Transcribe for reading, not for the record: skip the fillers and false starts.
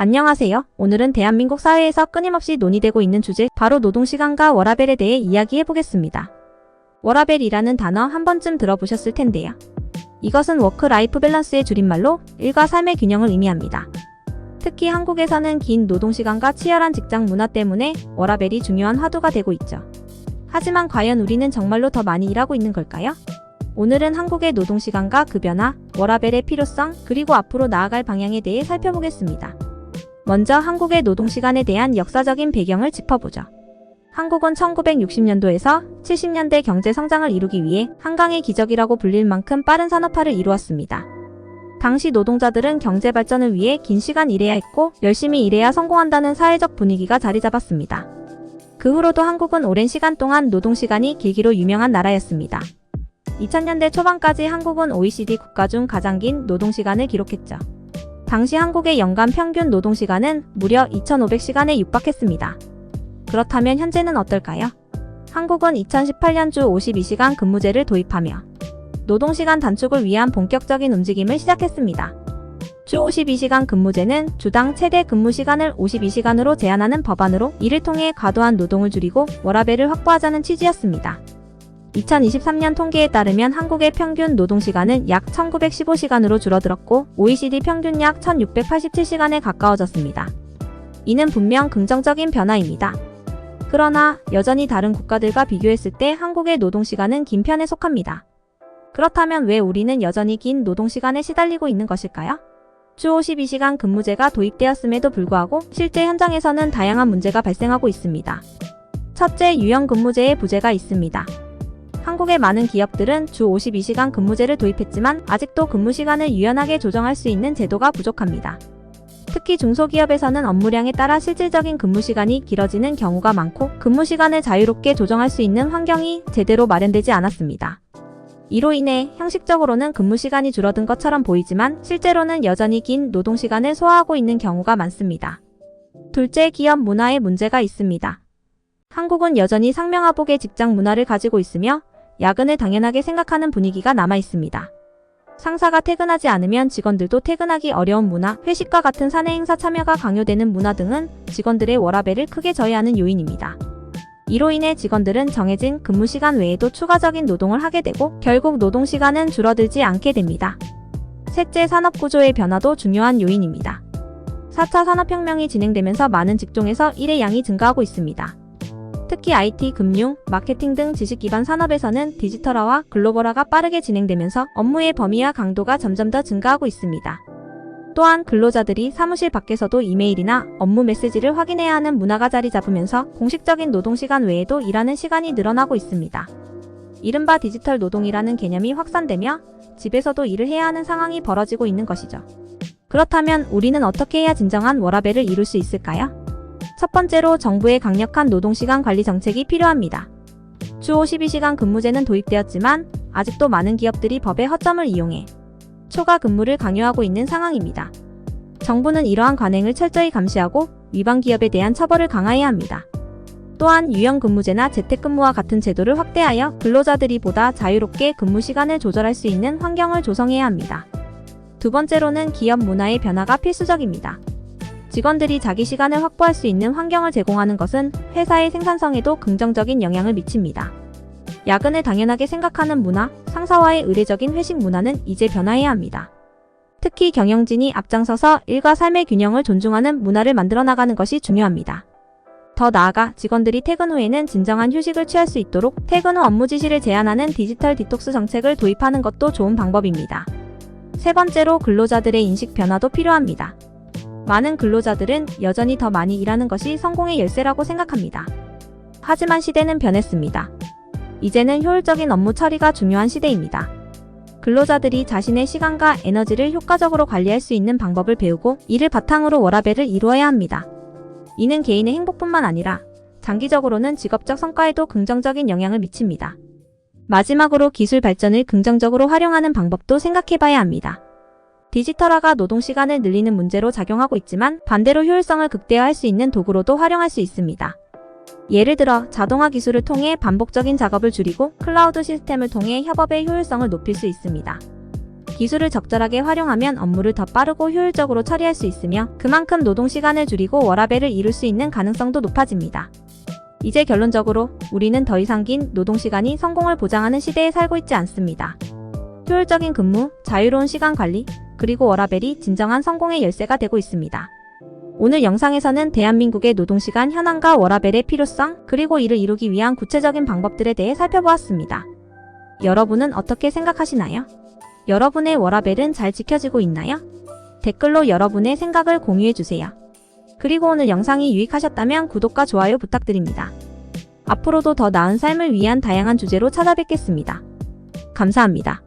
안녕하세요. 오늘은 대한민국 사회에서 끊임없이 논의되고 있는 주제, 바로 노동시간과 워라밸에 대해 이야기해보겠습니다. 워라밸이라는 단어 한 번쯤 들어보셨을 텐데요. 이것은 워크라이프 밸런스의 줄임말로 일과 삶의 균형을 의미합니다. 특히 한국에서는 긴 노동시간과 치열한 직장 문화 때문에 워라밸이 중요한 화두가 되고 있죠. 하지만 과연 우리는 정말로 더 많이 일하고 있는 걸까요? 오늘은 한국의 노동시간과 그 변화, 워라밸의 필요성, 그리고 앞으로 나아갈 방향에 대해 살펴보겠습니다. 먼저 한국의 노동시간에 대한 역사적인 배경을 짚어보죠. 한국은 1960년도에서 70년대 경제 성장을 이루기 위해 한강의 기적이라고 불릴 만큼 빠른 산업화를 이루었습니다. 당시 노동자들은 경제 발전을 위해 긴 시간 일해야 했고 열심히 일해야 성공한다는 사회적 분위기가 자리 잡았습니다. 그 후로도 한국은 오랜 시간 동안 노동시간이 길기로 유명한 나라였습니다. 2000년대 초반까지 한국은 OECD 국가 중 가장 긴 노동시간을 기록했죠. 당시 한국의 연간 평균 노동시간은 무려 2,500시간에 육박했습니다. 그렇다면 현재는 어떨까요? 한국은 2018년 주 52시간 근무제를 도입하며 노동시간 단축을 위한 본격적인 움직임을 시작했습니다. 주 52시간 근무제는 주당 최대 근무시간을 52시간으로 제한하는 법안으로 이를 통해 과도한 노동을 줄이고 워라밸을 확보하자는 취지였습니다. 2023년 통계에 따르면 한국의 평균 노동시간은 약 1915시간으로 줄어들었고 OECD 평균 약 1687시간에 가까워졌습니다. 이는 분명 긍정적인 변화입니다. 그러나 여전히 다른 국가들과 비교했을 때 한국의 노동시간은 긴 편에 속합니다. 그렇다면 왜 우리는 여전히 긴 노동시간에 시달리고 있는 것일까요? 주 52시간 근무제가 도입되었음에도 불구하고 실제 현장에서는 다양한 문제가 발생하고 있습니다. 첫째, 유연 근무제의 부재가 있습니다. 한국의 많은 기업들은 주 52시간 근무제를 도입했지만 아직도 근무시간을 유연하게 조정할 수 있는 제도가 부족합니다. 특히 중소기업에서는 업무량에 따라 실질적인 근무시간이 길어지는 경우가 많고 근무시간을 자유롭게 조정할 수 있는 환경이 제대로 마련되지 않았습니다. 이로 인해 형식적으로는 근무시간이 줄어든 것처럼 보이지만 실제로는 여전히 긴 노동시간을 소화하고 있는 경우가 많습니다. 둘째, 기업 문화에 문제가 있습니다. 한국은 여전히 상명하복의 직장 문화를 가지고 있으며 야근을 당연하게 생각하는 분위기가 남아 있습니다. 상사가 퇴근하지 않으면 직원들도 퇴근하기 어려운 문화, 회식과 같은 사내 행사 참여가 강요되는 문화 등은 직원들의 워라밸을 크게 저해하는 요인입니다. 이로 인해 직원들은 정해진 근무시간 외에도 추가적인 노동을 하게 되고 결국 노동시간은 줄어들지 않게 됩니다. 셋째, 산업구조의 변화도 중요한 요인입니다. 4차 산업혁명이 진행되면서 많은 직종에서 일의 양이 증가하고 있습니다. 특히 IT, 금융, 마케팅 등 지식 기반 산업에서는 디지털화와 글로벌화가 빠르게 진행되면서 업무의 범위와 강도가 점점 더 증가하고 있습니다. 또한 근로자들이 사무실 밖에서도 이메일이나 업무 메시지를 확인해야 하는 문화가 자리 잡으면서 공식적인 노동시간 외에도 일하는 시간이 늘어나고 있습니다. 이른바 디지털 노동이라는 개념이 확산되며 집에서도 일을 해야 하는 상황이 벌어지고 있는 것이죠. 그렇다면 우리는 어떻게 해야 진정한 워라밸을 이룰 수 있을까요? 첫 번째로 정부의 강력한 노동시간 관리 정책이 필요합니다. 주 52시간 근무제는 도입되었지만 아직도 많은 기업들이 법의 허점을 이용해 초과 근무를 강요하고 있는 상황입니다. 정부는 이러한 관행을 철저히 감시하고 위반 기업에 대한 처벌을 강화해야 합니다. 또한 유연 근무제나 재택근무와 같은 제도를 확대하여 근로자들이 보다 자유롭게 근무 시간을 조절할 수 있는 환경을 조성해야 합니다. 두 번째로는 기업 문화의 변화가 필수적입니다. 직원들이 자기 시간을 확보할 수 있는 환경을 제공하는 것은 회사의 생산성에도 긍정적인 영향을 미칩니다. 야근을 당연하게 생각하는 문화, 상사와의 의례적인 회식 문화는 이제 변화해야 합니다. 특히 경영진이 앞장서서 일과 삶의 균형을 존중하는 문화를 만들어 나가는 것이 중요합니다. 더 나아가 직원들이 퇴근 후에는 진정한 휴식을 취할 수 있도록 퇴근 후 업무 지시를 제한하는 디지털 디톡스 정책을 도입하는 것도 좋은 방법입니다. 세 번째로 근로자들의 인식 변화도 필요합니다. 많은 근로자들은 여전히 더 많이 일하는 것이 성공의 열쇠라고 생각합니다. 하지만 시대는 변했습니다. 이제는 효율적인 업무 처리가 중요한 시대입니다. 근로자들이 자신의 시간과 에너지를 효과적으로 관리할 수 있는 방법을 배우고 이를 바탕으로 워라밸을 이루어야 합니다. 이는 개인의 행복뿐만 아니라 장기적으로는 직업적 성과에도 긍정적인 영향을 미칩니다. 마지막으로 기술 발전을 긍정적으로 활용하는 방법도 생각해봐야 합니다. 디지털화가 노동시간을 늘리는 문제로 작용하고 있지만 반대로 효율성을 극대화할 수 있는 도구로도 활용할 수 있습니다. 예를 들어 자동화 기술을 통해 반복적인 작업을 줄이고 클라우드 시스템을 통해 협업의 효율성을 높일 수 있습니다. 기술을 적절하게 활용하면 업무를 더 빠르고 효율적으로 처리할 수 있으며 그만큼 노동 시간을 줄이고 워라밸을 이룰 수 있는 가능성도 높아집니다. 이제 결론적으로 우리는 더 이상 긴 노동 시간이 성공을 보장하는 시대에 살고 있지 않습니다. 효율적인 근무, 자유로운 시간 관리, 그리고 워라밸이 진정한 성공의 열쇠가 되고 있습니다. 오늘 영상에서는 대한민국의 노동시간 현황과 워라밸의 필요성, 그리고 이를 이루기 위한 구체적인 방법들에 대해 살펴보았습니다. 여러분은 어떻게 생각하시나요? 여러분의 워라밸은 잘 지켜지고 있나요? 댓글로 여러분의 생각을 공유해주세요. 그리고 오늘 영상이 유익하셨다면 구독과 좋아요 부탁드립니다. 앞으로도 더 나은 삶을 위한 다양한 주제로 찾아뵙겠습니다. 감사합니다.